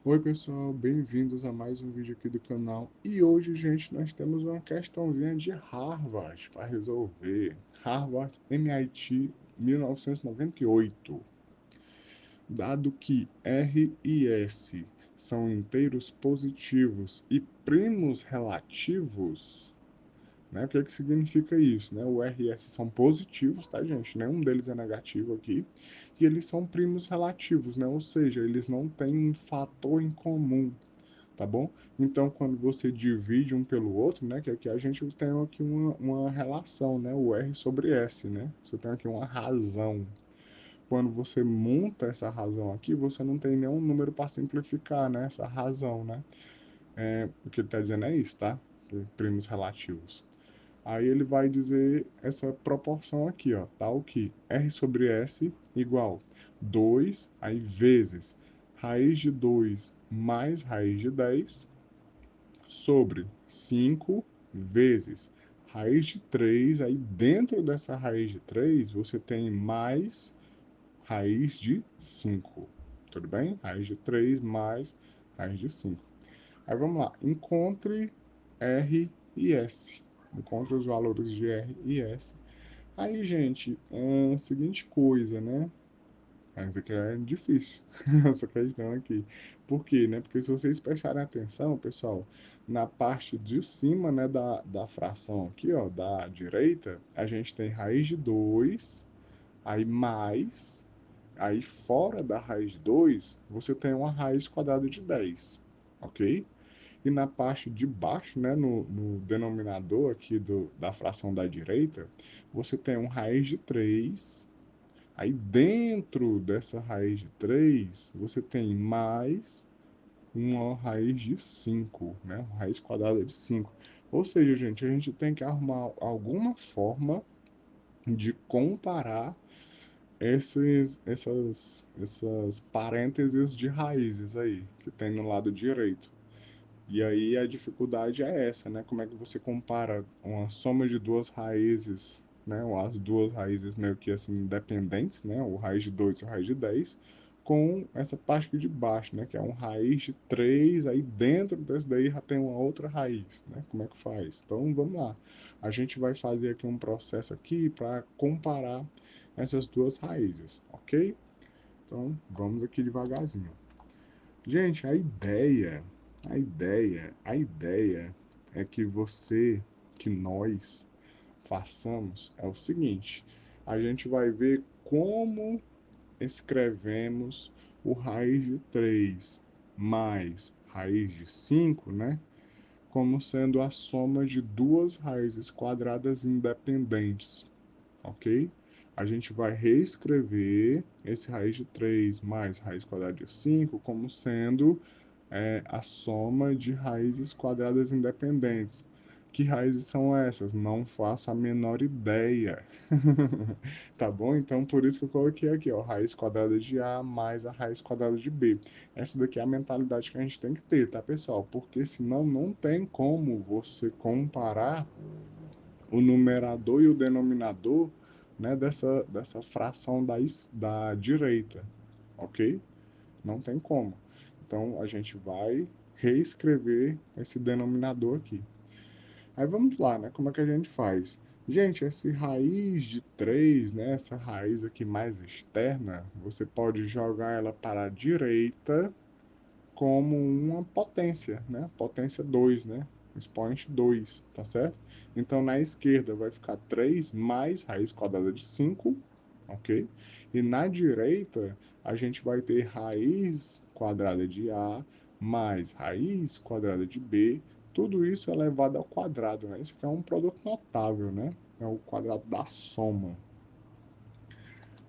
Oi pessoal, bem-vindos a mais um vídeo aqui do canal. E hoje, gente, nós temos uma questãozinha de Harvard para resolver. Harvard MIT 1998. Dado que R e S são inteiros positivos e primos relativos, né? O que é que significa isso, né? O R e S são positivos, tá, gente? Nenhum deles é negativo aqui. E eles são primos relativos, né? Ou seja, eles não têm um fator em comum, tá bom? Então, quando você divide um pelo outro, né? Que aqui a gente tem aqui uma relação, né? O R sobre S, né? Você tem aqui uma razão. Quando você monta essa razão aqui, você não tem nenhum número para simplificar, né? Essa razão, né? O que ele está dizendo é isso, tá? Primos relativos. Aí ele vai dizer essa proporção aqui, ó, tal que R sobre S igual 2 aí vezes raiz de 2 mais raiz de 10 sobre 5 vezes raiz de 3. Aí dentro dessa raiz de 3 você tem mais raiz de 5. Tudo bem? Raiz de 3 mais raiz de 5. Aí vamos lá. Encontre R e S. Encontre os valores de R e S. Aí, gente, seguinte coisa, né? Mas aqui é difícil, essa questão aqui. Por quê, né? Porque se vocês prestarem atenção, pessoal, na parte de cima, né, da fração aqui, ó, da direita, a gente tem raiz de 2, aí mais, aí fora da raiz de 2, você tem uma raiz quadrada de 10, ok? E na parte de baixo, né, no denominador aqui da fração da direita, você tem um raiz de 3. Aí dentro dessa raiz de 3 você tem mais uma raiz de 5, né? Uma raiz quadrada de 5. Ou seja, gente, a gente tem que arrumar alguma forma de comparar essas parênteses de raízes aí, que tem no lado direito. E aí a dificuldade é essa, né? Como é que você compara uma soma de duas raízes, né? Ou as duas raízes meio que assim independentes, né? O raiz de 2 e o raiz de 10, com essa parte aqui de baixo, né? Que é um raiz de 3, aí dentro desse daí já tem uma outra raiz, né? Como é que faz? Então vamos lá. A gente vai fazer aqui um processo aqui para comparar essas duas raízes, ok? Então vamos aqui devagarzinho. Gente, a ideia é que que nós façamos é o seguinte: a gente vai ver como escrevemos o raiz de 3 mais raiz de 5, né? Como sendo a soma de duas raízes quadradas independentes, ok? A gente vai reescrever esse raiz de 3 mais raiz quadrada de 5 como sendo a soma de raízes quadradas independentes. Que raízes são essas? Não faço a menor ideia. Tá bom? Então, por isso que eu coloquei aqui, ó, raiz quadrada de A mais a raiz quadrada de B. Essa daqui é a mentalidade que a gente tem que ter, tá, pessoal? Porque senão não tem como você comparar o numerador e o denominador, né, dessa fração da direita, ok? Não tem como. Então a gente vai reescrever esse denominador aqui. Aí vamos lá, né? Como é que a gente faz? Gente, esse raiz de 3, né? Essa raiz aqui mais externa, você pode jogar ela para a direita como uma potência, né? Potência 2, né? Expoente 2, tá certo? Então na esquerda vai ficar 3 mais raiz quadrada de 5, ok? E na direita a gente vai ter raiz quadrada de A mais raiz quadrada de B, tudo isso elevado ao quadrado, né? Isso aqui é um produto notável, né? É o quadrado da soma.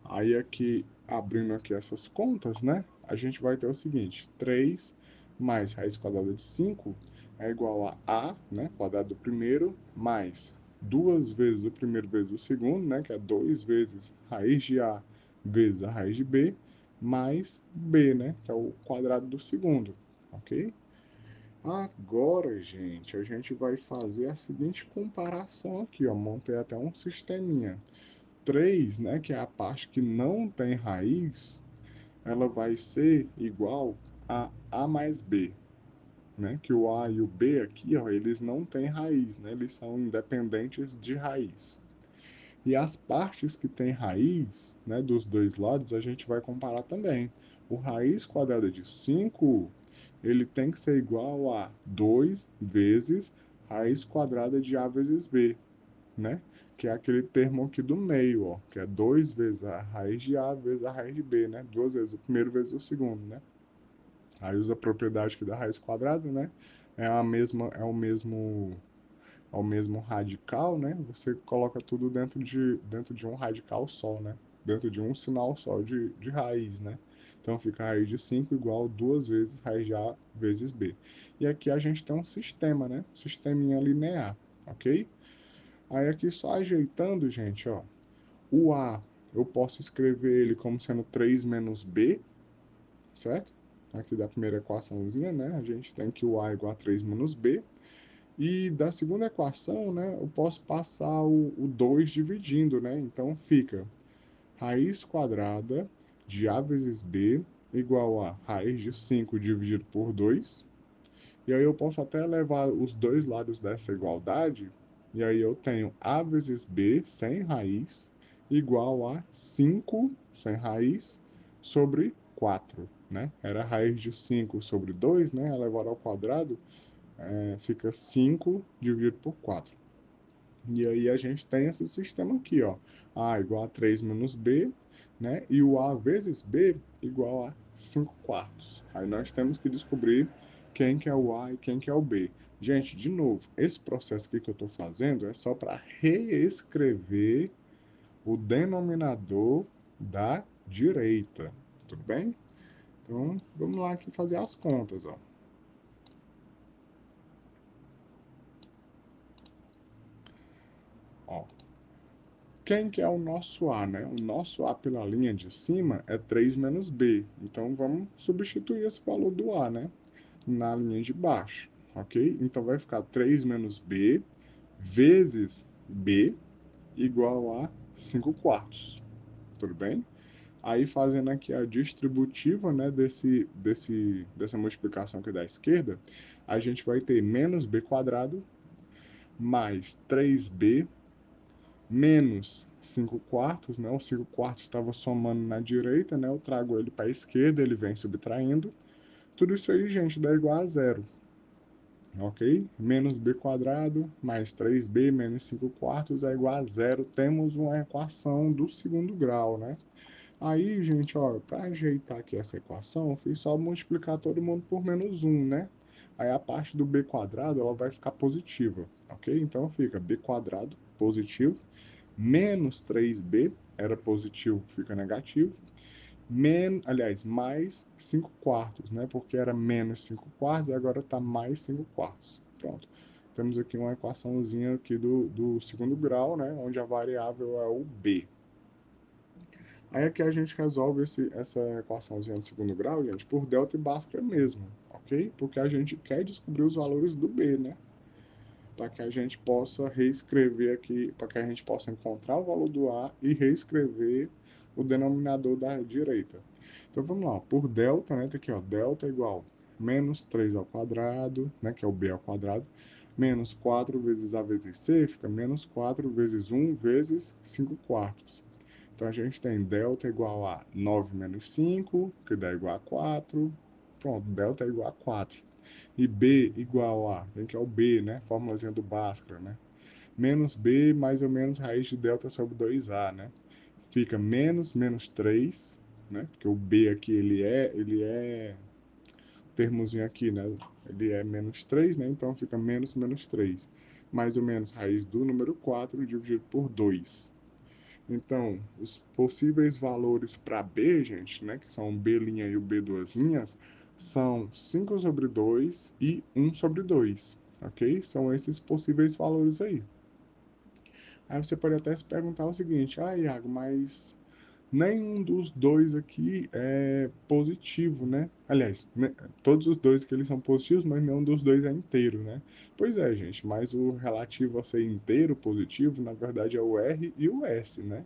Aí aqui, abrindo aqui essas contas, né? A gente vai ter o seguinte: 3 mais raiz quadrada de 5 é igual a, né? Quadrado do primeiro, mais duas vezes o primeiro vezes o segundo, né? Que é 2 vezes raiz de A vezes a raiz de B, mais B, né? Que é o quadrado do segundo, ok? Agora, gente, a gente vai fazer a seguinte comparação aqui, ó. Montei até um sisteminha. 3, né, que é a parte que não tem raiz, ela vai ser igual a mais b, né? Que o a e o b aqui, ó, eles não têm raiz, né? Eles são independentes de raiz. E as partes que têm raiz, né, dos dois lados, a gente vai comparar também. O raiz quadrada de 5 ele tem que ser igual a 2 vezes raiz quadrada de a vezes b, né? Que é aquele termo aqui do meio, ó, que é 2 vezes a raiz de a vezes a raiz de b, né? Duas vezes o primeiro vezes o segundo, né? Aí usa a propriedade aqui da raiz quadrada, né? É o mesmo radical, né? Você coloca tudo dentro de um radical só, né? Dentro de um sinal só de raiz, né? Então fica a raiz de 5 igual 2 vezes raiz de A vezes B. E aqui a gente tem um sistema, né? Um sisteminha linear, ok? Aí aqui só ajeitando, gente, ó. O A, eu posso escrever ele como sendo 3 menos B, certo? Aqui da primeira equaçãozinha, né? A gente tem que o A é igual a 3 menos B. E da segunda equação, né, eu posso passar o 2 dividindo, né? Então fica raiz quadrada de a vezes b igual a raiz de 5 dividido por 2. E aí eu posso até levar os dois lados dessa igualdade, e aí eu tenho a vezes b sem raiz igual a 5 sem raiz sobre 4, né? Era a raiz de 5 sobre 2, né? Elevado ao quadrado, fica 5 dividido por 4. E aí a gente tem esse sistema aqui, ó. A igual a 3 menos B, né? E o A vezes B igual a 5 quartos. Aí nós temos que descobrir quem que é o A e quem que é o B. Gente, de novo, esse processo aqui que eu estou fazendo é só para reescrever o denominador da direita. Tudo bem? Então, vamos lá aqui fazer as contas, ó. Ó, quem que é o nosso A, né? O nosso A pela linha de cima é 3 menos B. Então vamos substituir esse valor do A, né? Na linha de baixo, ok? Então vai ficar 3 menos B vezes B igual a 5 quartos. Tudo bem? Aí fazendo aqui a distributiva, né, dessa multiplicação aqui da esquerda, a gente vai ter menos B quadrado mais 3B menos 5 quartos, né? O 5 quartos estava somando na direita, né? Eu trago ele para a esquerda, ele vem subtraindo. Tudo isso aí, gente, dá igual a zero, ok? Menos b quadrado mais 3b menos 5 quartos é igual a zero. Temos uma equação do segundo grau, né? Aí, gente, ó, para ajeitar aqui essa equação, eu fiz só multiplicar todo mundo por menos um, né? Aí a parte do b quadrado, ela vai ficar positiva, ok? Então fica b quadrado positivo menos 3b era positivo, fica negativo, aliás, mais 5 quartos, né? Porque era menos 5 quartos e agora está mais 5 quartos. Pronto. Temos aqui uma equaçãozinha aqui do segundo grau, né? Onde a variável é o b. Aí aqui a gente resolve essa equaçãozinha de segundo grau, gente, por delta e Bhaskara mesmo, ok? Porque a gente quer descobrir os valores do b, né? Para que a gente possa reescrever aqui, para que a gente possa encontrar o valor do A e reescrever o denominador da direita. Então vamos lá, por delta, né, tá aqui, ó, delta é igual a menos 3 ao quadrado, né, que é o B ao quadrado, menos 4 vezes A vezes C, fica menos 4 vezes 1 vezes 5 quartos. Então a gente tem delta igual a 9 menos 5, que dá igual a 4. Pronto, delta é igual a 4 e B igual a, vem que é o B, né? Fórmulazinha do Bhaskara, né? Menos B mais ou menos raiz de delta sobre 2A, né? Fica menos 3, né? Porque o B aqui, ele é termozinho aqui, né? Ele é menos 3, né? Então fica menos 3. Mais ou menos raiz do número 4 dividido por 2. Então, os possíveis valores para B, gente, né, que são o B' e o B duas linhas, são 5 sobre 2 e 1/2, ok? São esses possíveis valores aí. Aí você pode até se perguntar o seguinte, Iago, mas nenhum dos dois aqui é positivo, né? Aliás, né, todos os dois que eles são positivos, mas nenhum dos dois é inteiro, né? Pois é, gente, mas o relativo a ser inteiro positivo, na verdade, é o R e o S, né?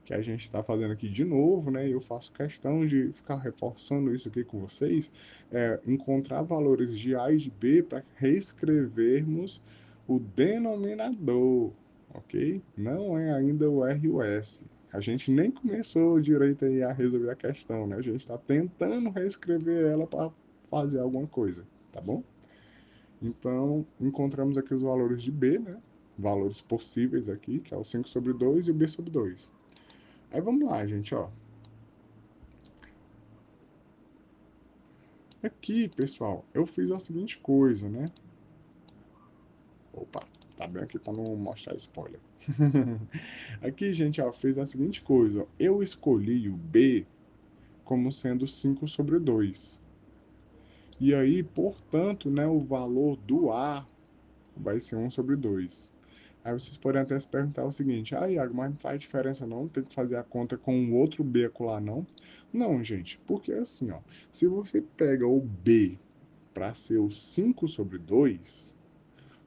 que a gente está fazendo aqui de novo, né? E eu faço questão de ficar reforçando isso aqui com vocês, é encontrar valores de A e de B para reescrevermos o denominador, ok? Não é ainda o R e o S. A gente nem começou direito aí a resolver a questão, né? A gente está tentando reescrever ela para fazer alguma coisa, tá bom? Então, encontramos aqui os valores de B, né? Valores possíveis aqui, que é o 5 sobre 2 e o B sobre 2. Aí vamos lá, gente, ó. Aqui, pessoal, eu fiz a seguinte coisa, né? Opa, tá bem aqui para não mostrar spoiler. Aqui, gente, ó, fiz a seguinte coisa. Ó. Eu escolhi o B como sendo 5 sobre 2. E aí, portanto, né, o valor do A vai ser 1 sobre 2. Aí vocês podem até se perguntar o seguinte: ah, Iago, mas não faz diferença não? Tem que fazer a conta com um outro B acolá, não? Não, gente, porque assim, ó, se você pega o B para ser o 5 sobre 2,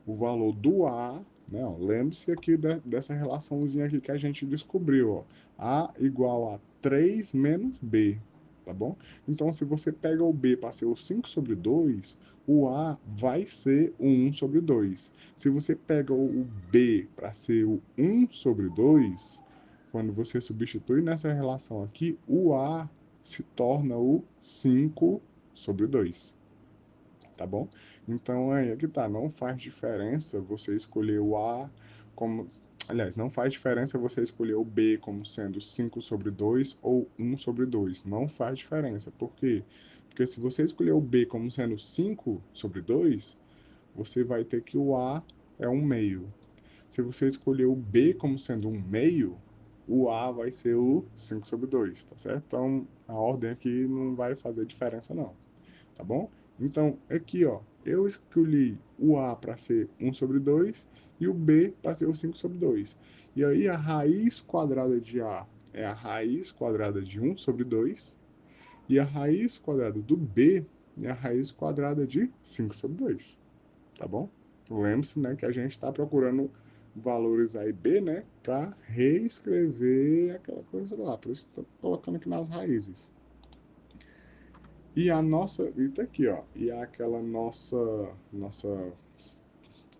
o valor do A, né, ó, lembre-se aqui dessa relaçãozinha aqui que a gente descobriu, ó, A igual a 3 menos B, tá bom? Então, se você pega o B para ser o 5 sobre 2, o A vai ser o 1 sobre 2. Se você pega o B para ser o 1 sobre 2, quando você substitui nessa relação aqui, o A se torna o 5 sobre 2, tá bom? Então aí é que tá, não faz diferença você escolher o A como. Aliás, não faz diferença você escolher o B como sendo 5 sobre 2 ou 1 sobre 2. Não faz diferença. Por quê? Porque se você escolher o B como sendo 5 sobre 2, você vai ter que o A é um meio. Se você escolher o B como sendo um meio, o A vai ser o 5 sobre 2, tá certo? Então a ordem aqui não vai fazer diferença não, tá bom? Então, aqui, ó, eu escolhi o A para ser 1 sobre 2 e o B para ser o 5 sobre 2. E aí a raiz quadrada de A é a raiz quadrada de 1 sobre 2 e a raiz quadrada do B é a raiz quadrada de 5 sobre 2, tá bom? Lembre-se, né, que a gente está procurando valores A e B, né, para reescrever aquela coisa lá. Por isso estou colocando aqui nas raízes. E a nossa, e tá aqui, ó, e aquela nossa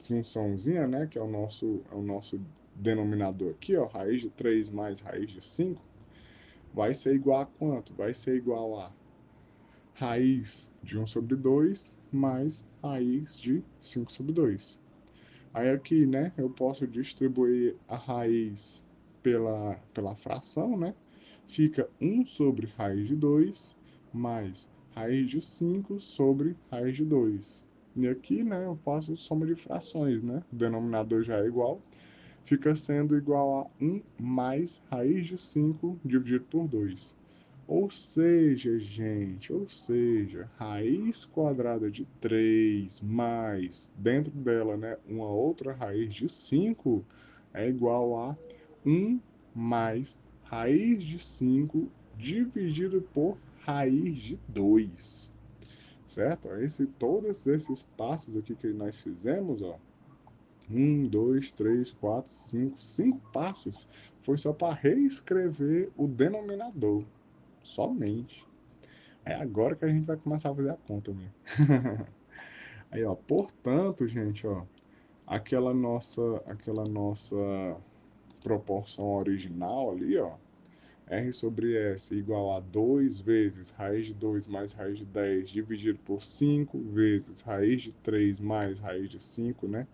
funçãozinha, né, que é o nosso denominador aqui, ó, raiz de 3 mais raiz de 5, vai ser igual a quanto? Vai ser igual a raiz de 1 sobre 2 mais raiz de 5 sobre 2. Aí aqui, né, eu posso distribuir a raiz pela fração, né? Fica 1 sobre raiz de 2 mais raiz de 5 sobre raiz de 2. E aqui, né, eu faço soma de frações, né? O denominador já é igual. Fica sendo igual a 1 mais raiz de 5 dividido por 2. Ou seja, gente, raiz quadrada de 3 mais, dentro dela, né, uma outra raiz de 5 é igual a 1 mais raiz de 5 dividido por raiz de 2, certo? Todos esses passos aqui que nós fizemos, ó, 5 passos, foi só para reescrever o denominador, somente. É agora que a gente vai começar a fazer a conta mesmo. Aí, ó, portanto, gente, ó, aquela nossa proporção original ali, ó, R sobre S igual a 2 vezes raiz de 2 mais raiz de 10 dividido por 5 vezes raiz de 3 mais raiz de 5, né?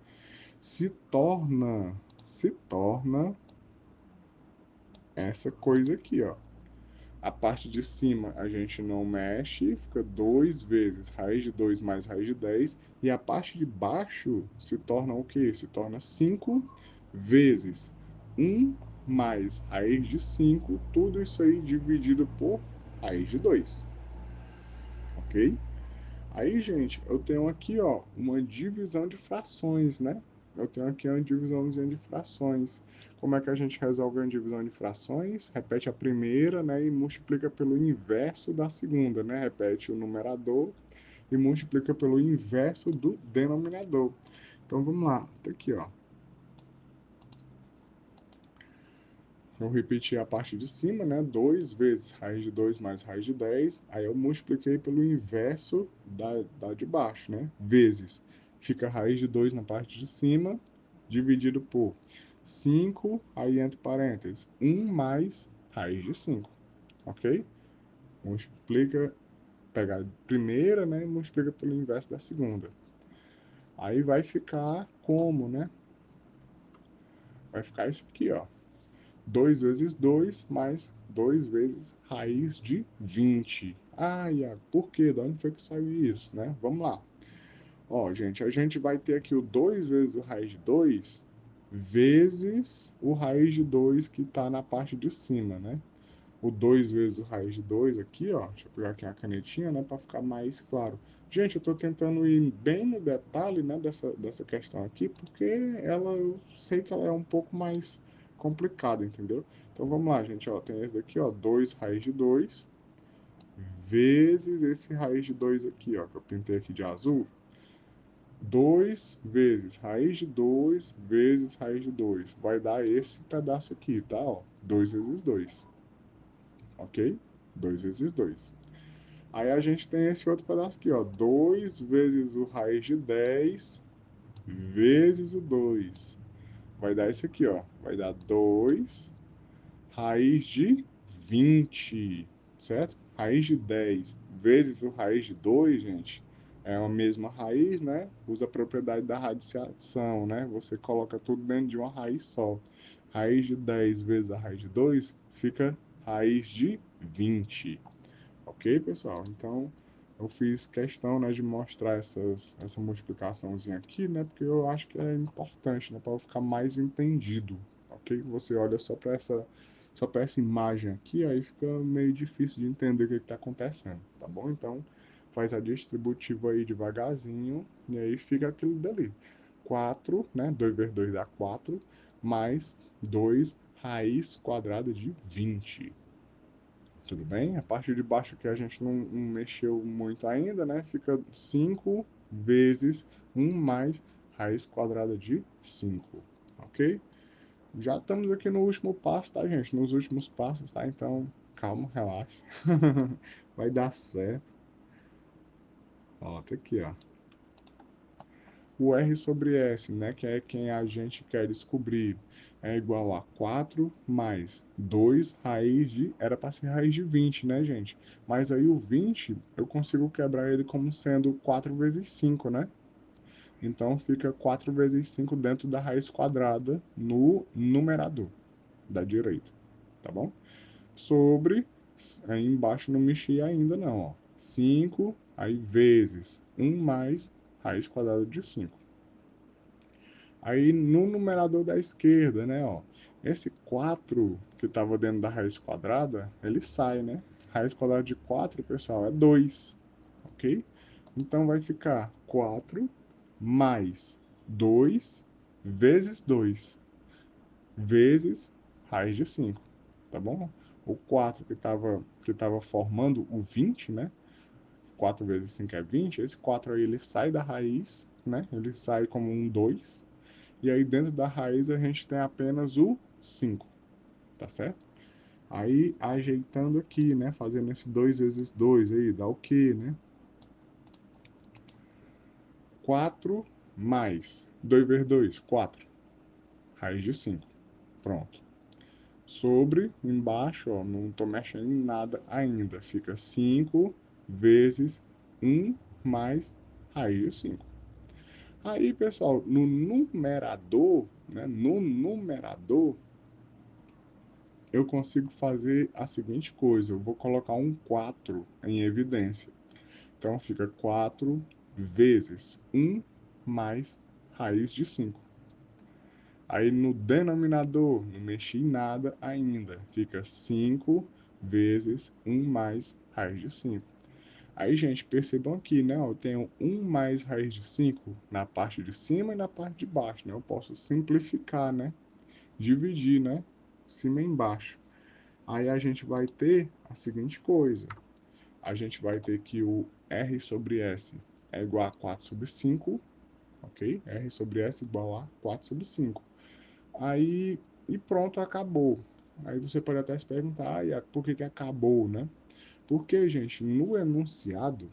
Se torna essa coisa aqui, ó. A parte de cima a gente não mexe, fica 2 vezes raiz de 2 mais raiz de 10. E a parte de baixo se torna o quê? Se torna 5 vezes 1 mais raiz de 5. Tudo isso aí dividido por raiz de 2. Ok? Aí, gente, eu tenho aqui, ó, uma divisão de frações, né? Eu tenho aqui uma divisãozinha de frações. Como é que a gente resolve uma divisão de frações? Repete a primeira, né, e multiplica pelo inverso da segunda, né? Repete o numerador e multiplica pelo inverso do denominador. Então, vamos lá. Tá aqui, ó. eu repeti a parte de cima, né? 2 vezes raiz de 2 mais raiz de 10. Aí eu multipliquei pelo inverso da de baixo, né? Vezes. Fica raiz de 2 na parte de cima, dividido por 5, aí entre parênteses, 1 mais raiz de 5, ok? Multiplica, pega a primeira, né? E multiplica pelo inverso da segunda. Aí vai ficar como, né? Vai ficar isso aqui, ó. 2 vezes 2 mais 2 vezes raiz de 20. Ah, Iago, por quê? De onde foi que saiu isso, né? Vamos lá. Ó, gente, a gente vai ter aqui o 2 vezes o raiz de 2 vezes o raiz de 2 que está na parte de cima, né? O 2 vezes o raiz de 2 aqui, ó. Deixa eu pegar aqui a canetinha, né, para ficar mais claro. Gente, eu estou tentando ir bem no detalhe, né, dessa questão aqui, porque eu sei que ela é um pouco mais complicada, entendeu? Então vamos lá, gente, ó, tem esse daqui, ó, 2 raiz de 2 vezes esse raiz de 2 aqui, ó, que eu pintei aqui de azul. 2 vezes raiz de 2 vezes raiz de 2 vai dar esse pedaço aqui, tá? Ó, 2 vezes 2, ok? 2 vezes 2. Aí a gente tem esse outro pedaço aqui, ó. 2 vezes o raiz de 10 vezes o 2. Vai dar isso aqui, ó. Vai dar 2 raiz de 20, certo? Raiz de 10 vezes o raiz de 2, gente, é a mesma raiz, né? Usa a propriedade da radiciação, né? Você coloca tudo dentro de uma raiz só. Raiz de 10 vezes a raiz de 2 fica raiz de 20. Ok, pessoal? Então, eu fiz questão, né, de mostrar essa multiplicaçãozinha aqui, né, porque eu acho que é importante, né, para ficar mais entendido, ok? Você olha só para essa imagem aqui, aí fica meio difícil de entender o que está acontecendo, tá bom? Então, faz a distributiva aí devagarzinho, e aí fica aquilo dali. 4, né, 2 vezes 2 dá 4, mais 2 raiz quadrada de 20. Tudo bem? A parte de baixo que a gente não mexeu muito ainda, né? Fica 5 vezes 1 mais raiz quadrada de 5, ok? Já estamos aqui no último passo, tá, gente? Nos últimos passos, tá? Então, calma, relaxa. Vai dar certo. Ó, tá aqui, ó. O R sobre S, né, que é quem a gente quer descobrir, é igual a 4 mais 2 raiz de... Era para ser raiz de 20, né, gente? Mas aí o 20, eu consigo quebrar ele como sendo 4 vezes 5, né? Então fica 4 vezes 5 dentro da raiz quadrada no numerador da direita, tá bom? Sobre, aí embaixo não mexi ainda não, ó. 5, aí vezes 1 mais raiz quadrada de 5. Aí no numerador da esquerda, né, ó, esse 4 que estava dentro da raiz quadrada, ele sai, né? Raiz quadrada de 4, pessoal, é 2, ok? Então vai ficar 4 mais 2 vezes 2 vezes raiz de 5, tá bom? O 4 que tava formando o 20, né? 4 vezes 5 é 20. Esse 4 aí ele sai da raiz, né? Ele sai como um 2. E aí dentro da raiz a gente tem apenas o 5, tá certo? Aí ajeitando aqui, né? Fazendo esse 2 vezes 2 aí, dá o quê, né? 4 mais 2 vezes 2, 4. Raiz de 5. Pronto. Sobre, embaixo, ó, não tô mexendo em nada ainda. Fica 5 vezes 1 mais raiz de 5. Aí, pessoal, no numerador, né? No numerador, eu consigo fazer a seguinte coisa: eu vou colocar um 4 em evidência. Então fica 4 vezes 1 mais raiz de 5. Aí no denominador, não mexi em nada ainda. Fica 5 vezes 1 mais raiz de 5. Aí, gente, percebam aqui, né? Eu tenho 1 mais raiz de 5 na parte de cima e na parte de baixo, né? Eu posso simplificar, né? Dividir, né? Cima e embaixo. Aí a gente vai ter a seguinte coisa. A gente vai ter que o R sobre S é igual a 4 sobre 5, ok? R sobre S igual a 4 sobre 5. Aí, e pronto, acabou. Aí você pode até se perguntar, por que que acabou, né? Porque, gente, no enunciado,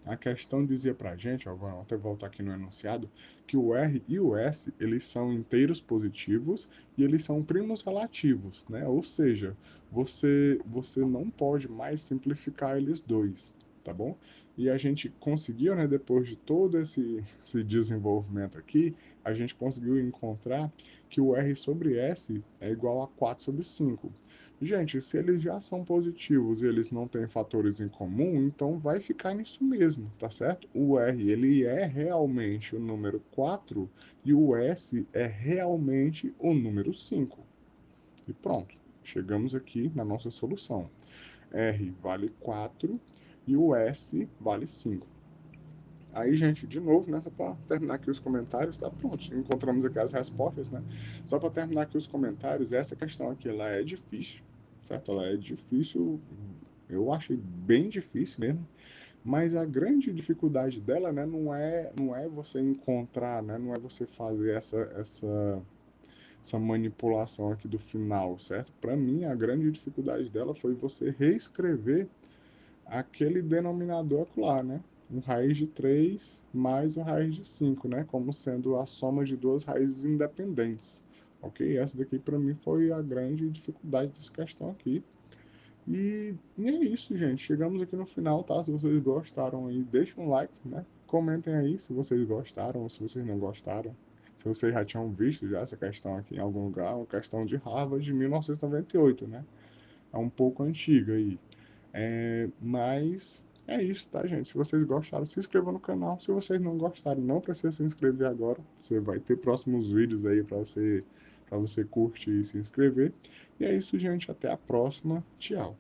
a questão dizia pra gente, ó, vamos até voltar aqui no enunciado, que o R e o S, eles são inteiros positivos e eles são primos relativos, né? Ou seja, você não pode mais simplificar eles dois, tá bom? E a gente conseguiu, né, depois de todo esse desenvolvimento aqui, a gente conseguiu encontrar que o R sobre S é igual a 4 sobre 5. Gente, se eles já são positivos e eles não têm fatores em comum, então vai ficar nisso mesmo, tá certo? O R, ele é realmente o número 4 e o S é realmente o número 5. E pronto, chegamos aqui na nossa solução. R vale 4 e o S vale 5. Aí, gente, de novo, né, só para terminar aqui os comentários, tá pronto, encontramos aqui as respostas, né? Só para terminar aqui os comentários, essa questão aqui, ela é difícil, certo? Ela é difícil, eu achei bem difícil mesmo, mas a grande dificuldade dela, né, não é você encontrar, né, não é você fazer essa manipulação aqui do final, certo? Para mim, a grande dificuldade dela foi você reescrever aquele denominador lá, né? Um raiz de 3 mais um raiz de 5, né? Como sendo a soma de duas raízes independentes. Ok? Essa daqui para mim foi a grande dificuldade dessa questão aqui. E é isso, gente. Chegamos aqui no final, tá? Se vocês gostaram aí, deixem um like, né? Comentem aí se vocês gostaram ou se vocês não gostaram. Se vocês já tinham visto já essa questão aqui em algum lugar, uma questão de Harvard de 1998, né? É um pouco antiga aí. Mas é isso, tá, gente? Se vocês gostaram, se inscrevam no canal. Se vocês não gostaram, não precisa se inscrever agora. Você vai ter próximos vídeos aí para você curtir e se inscrever. E é isso, gente. Até a próxima. Tchau.